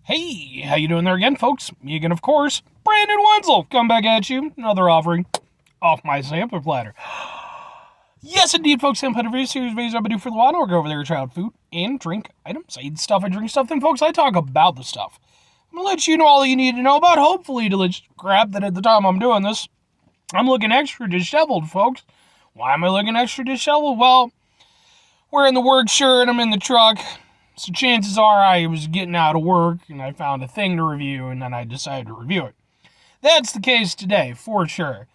Hey, how you doing there again, folks? Me again, of course, Brandon Wenzel. Come back at you, another offering off my sampler platter. Yes, indeed, folks, I'm part of a series of videos I do for the water. I'll go over there, try out food and drink items. I eat stuff, I drink stuff, then, folks, I talk about the stuff. I'm gonna let you know all you need to know about, hopefully, to let you grab that at the time I'm doing this. I'm looking extra disheveled, folks. Why am I looking extra disheveled? Well, wearing the work shirt, I'm in the truck. So chances are I was getting out of work and I found a thing to review and then I decided to review it. That's the case today, for sure.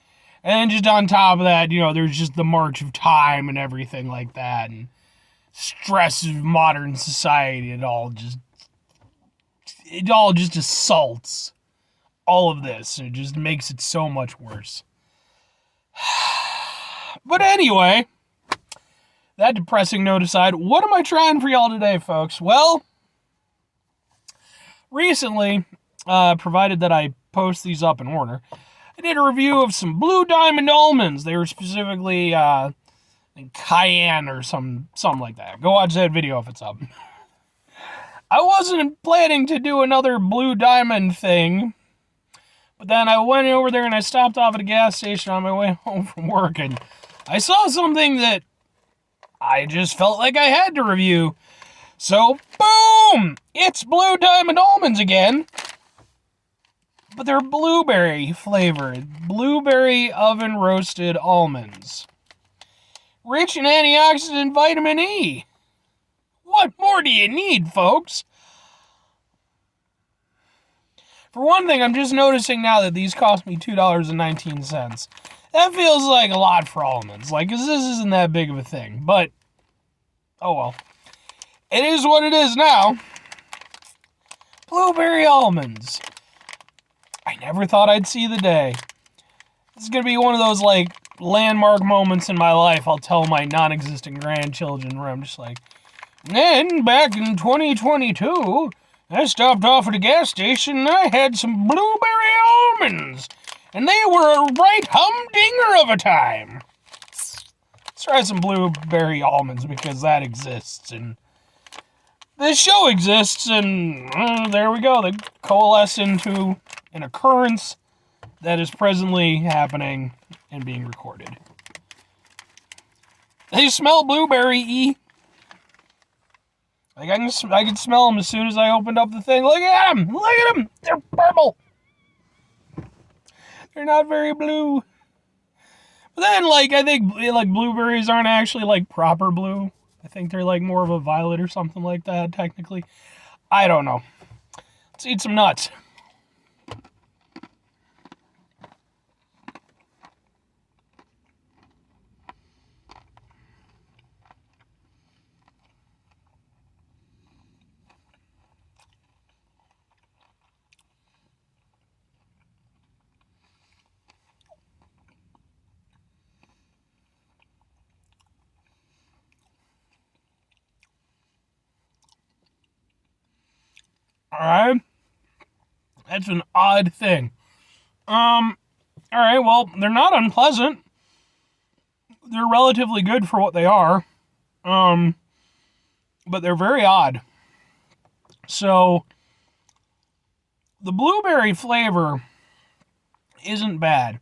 And then just on top of that, there's just the march of time and everything like that and stress of modern society. It all just assaults all of this. It just makes it so much worse. But anyway, that depressing note aside, what am I trying for y'all today, folks? Well, recently, provided that I post these up in order, I did a review of some Blue Diamond almonds. They were specifically cayenne or something like that. Go watch that video if it's up. I wasn't planning to do another Blue Diamond thing, but then I went over there and I stopped off at a gas station on my way home from work, and I saw something that I just felt like I had to review. So, boom! It's Blue Diamond almonds again. But they're blueberry flavored. Blueberry oven roasted almonds. Rich in antioxidant vitamin E. What more do you need, folks? For one thing, I'm just noticing now that these cost me $2.19. That feels like a lot for almonds. Cause this isn't that big of a thing. But, oh well. It is what it is now. Blueberry almonds. I never thought I'd see the day. This is gonna be one of those, landmark moments in my life I'll tell my non-existent grandchildren where I'm just like, and then, back in 2022, I stopped off at a gas station and I had some blueberry almonds. And they were a right humdinger of a time. Let's try some blueberry almonds because that exists. And this show exists. And there we go. They coalesce into an occurrence that is presently happening and being recorded. They smell blueberry-y. I can smell them as soon as I opened up the thing. Look at them! Look at them! They're purple! They're not very blue. But then, I think, blueberries aren't actually, proper blue. I think they're, more of a violet or something like that, technically. I don't know. Let's eat some nuts. Alright. That's an odd thing. Alright, well, they're not unpleasant. They're relatively good for what they are. But they're very odd. So, the blueberry flavor isn't bad.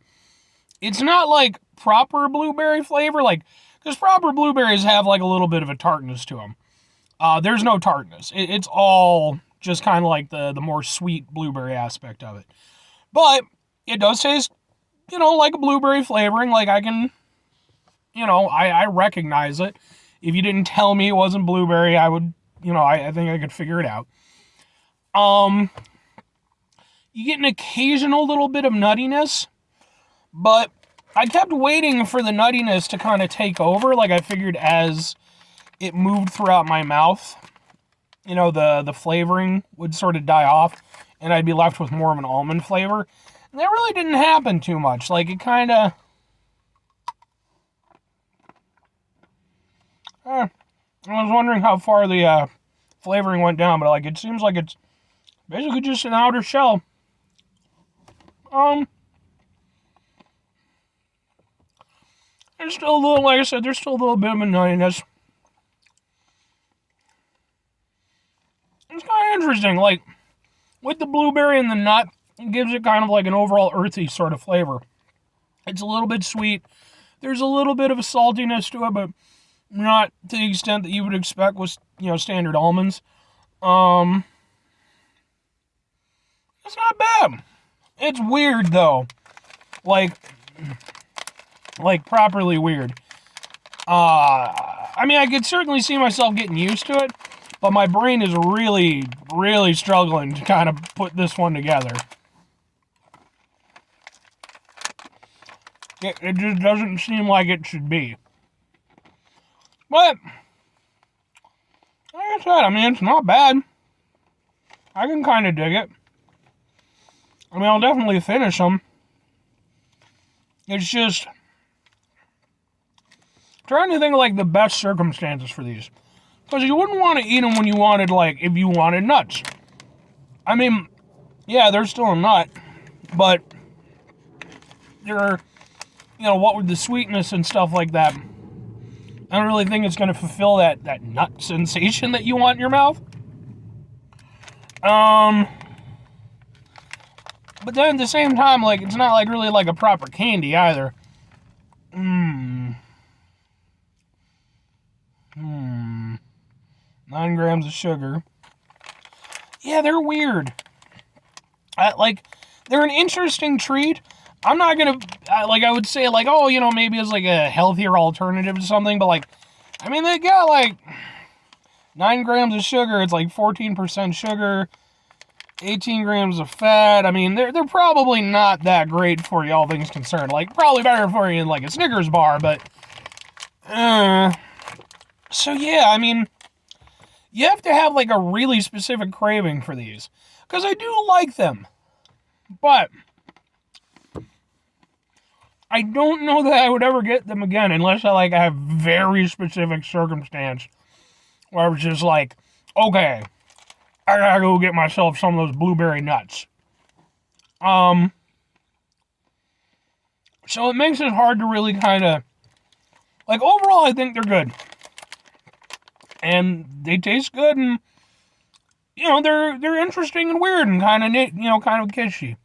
It's not proper blueberry flavor, because proper blueberries have a little bit of a tartness to them. There's no tartness. It's all just kind of the more sweet blueberry aspect of it. But it does taste, like a blueberry flavoring. I can, I recognize it. If you didn't tell me it wasn't blueberry, I would, I think I could figure it out. You get an occasional little bit of nuttiness, but I kept waiting for the nuttiness to kind of take over. I figured as it moved throughout my mouth, the flavoring would sort of die off, and I'd be left with more of an almond flavor. And that really didn't happen too much. It kind of... I was wondering how far the flavoring went down, but it seems like it's basically just an outer shell. There's still a little, like I said, there's still a little bit of a nuttiness. It's kind of interesting, with the blueberry and the nut, it gives it kind of like an overall earthy sort of flavor. It's a little bit sweet. There's a little bit of a saltiness to it, but not to the extent that you would expect with, standard almonds. It's not bad. It's weird though. Like properly weird. I mean, I could certainly see myself getting used to it, but my brain is really, really struggling to kind of put this one together. It just doesn't seem like it should be. But, like I said, I mean, it's not bad. I can kind of dig it. I mean, I'll definitely finish them. It's just trying to think of, like, the best circumstances for these. Because you wouldn't want to eat them when you wanted, like, if you wanted nuts. I mean, yeah, they're still a nut, but they're, what with the sweetness and stuff like that, I don't really think it's going to fulfill that nut sensation that you want in your mouth. But then at the same time, like, it's not like really like a proper candy either. 9 grams of sugar. Yeah, they're weird. They're an interesting treat. I'm not gonna, I would say, like, oh, maybe it's like a healthier alternative to something, but, like, I mean, they got, like, 9 grams of sugar. It's like 14% sugar, 18 grams of fat. I mean, they're probably not that great for you, all things concerned. Like, probably better for you in, like, a Snickers bar, but, so, yeah, I mean, you have to have, like, a really specific craving for these, because I do like them, but I don't know that I would ever get them again unless I have very specific circumstance where I was just like, okay, I gotta go get myself some of those blueberry nuts. So it makes it hard to really kind of, like, overall I think they're good. And they taste good, and, they're interesting and weird and kind of neat, kind of kitschy.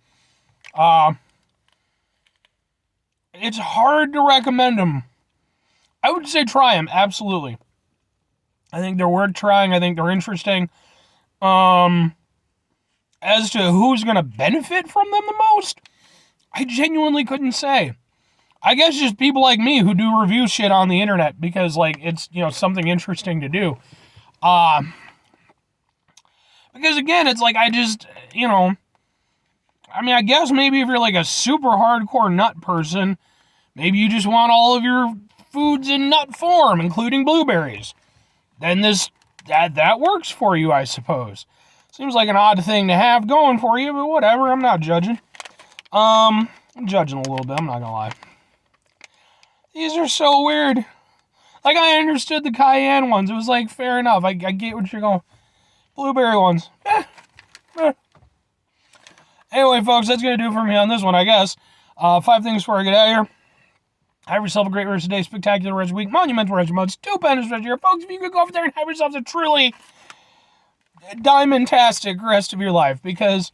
It's hard to recommend them. I would say try them, absolutely. I think they're worth trying. I think they're interesting. As to who's going to benefit from them the most, I genuinely couldn't say. I guess just people like me who do review shit on the internet because, like, it's, something interesting to do. Because, again, it's like I just, I mean, I guess maybe if you're like a super hardcore nut person, maybe you just want all of your foods in nut form, including blueberries. Then that works for you, I suppose. Seems like an odd thing to have going for you, but whatever, I'm not judging. I'm judging a little bit, I'm not gonna lie. These are so weird. Like, I understood the cayenne ones. It was like, fair enough. I get what you're going. Blueberry ones. Anyway, folks, that's going to do it for me on this one, I guess. 5 things before I get out of here. Have yourself a great rest of the day, spectacular rest of the week, monumental rest of the month, stupendous rest of the year. Folks, if you could go over there and have yourselves a truly diamond-tastic rest of your life, because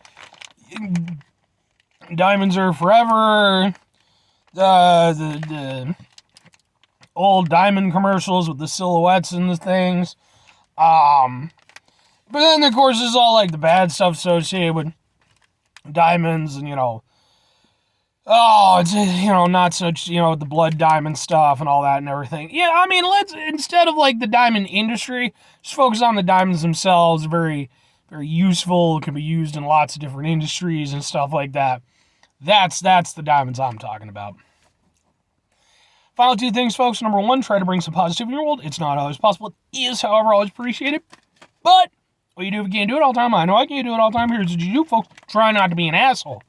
diamonds are forever. The old diamond commercials with the silhouettes and the things. But then, of course, there's all, like, the bad stuff associated with diamonds and, it's, not such, the blood diamond stuff and all that and everything. Yeah, I mean, let's, instead of, like, the diamond industry, just focus on the diamonds themselves. Very, very useful. It can be used in lots of different industries and stuff like that. That's the diamonds I'm talking about. Final 2 things, folks. Number 1, try to bring some positivity in your world. It's not always possible. It is, however, always appreciated. But what you do if you can't do it all the time, I know I can't do it all the time. Here's what you do, folks. Try not to be an asshole.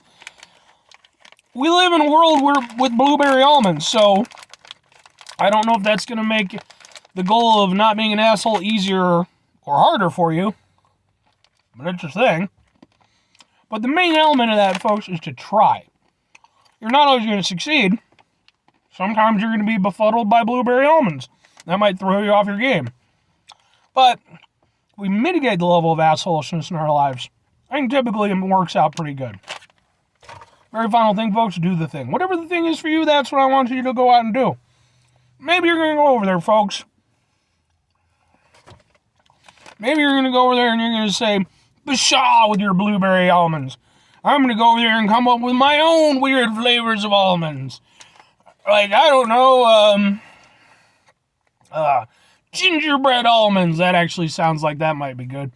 We live in a world with blueberry almonds, so I don't know if that's going to make the goal of not being an asshole easier or harder for you. But it's a thing. But the main element of that, folks, is to try. You're not always going to succeed. Sometimes you're going to be befuddled by blueberry almonds. That might throw you off your game. But we mitigate the level of assholishness in our lives. I think typically it works out pretty good. Very final thing, folks, do the thing. Whatever the thing is for you, that's what I want you to go out and do. Maybe you're going to go over there, folks. Maybe you're going to go over there and you're going to say, Bashaw with your blueberry almonds. I'm going to go over there and come up with my own weird flavors of almonds. Like, I don't know, gingerbread almonds. That actually sounds like that might be good.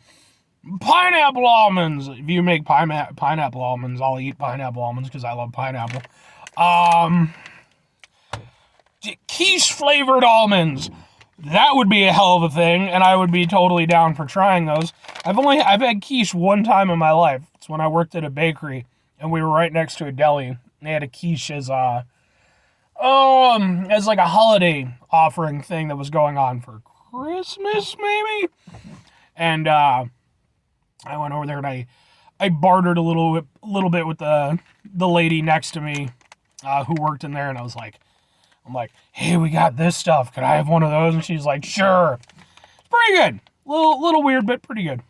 Pineapple almonds. If you make pineapple almonds, I'll eat pineapple almonds because I love pineapple. Quiche flavored almonds. That would be a hell of a thing, and I would be totally down for trying those. I've had quiche one time in my life. It's when I worked at a bakery, and we were right next to a deli. They had a quiche as like a holiday offering thing that was going on for Christmas, maybe. And I went over there and I bartered a little bit with the lady next to me who worked in there, and I'm like, hey, we got this stuff. Can I have one of those? And she's like, sure. Pretty good. Little weird, but pretty good.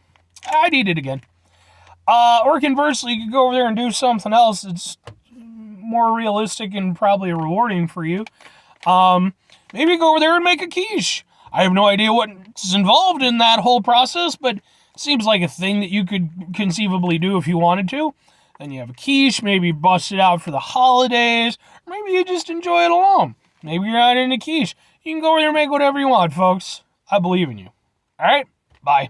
I'd eat it again. Or conversely, you could go over there and do something else that's more realistic and probably rewarding for you. Maybe go over there and make a quiche. I have no idea what's involved in that whole process, but it seems like a thing that you could conceivably do if you wanted to. Then you have a quiche, maybe bust it out for the holidays, or maybe you just enjoy it alone. Maybe you're not into quiche. You can go over there and make whatever you want, folks. I believe in you. All right? Bye.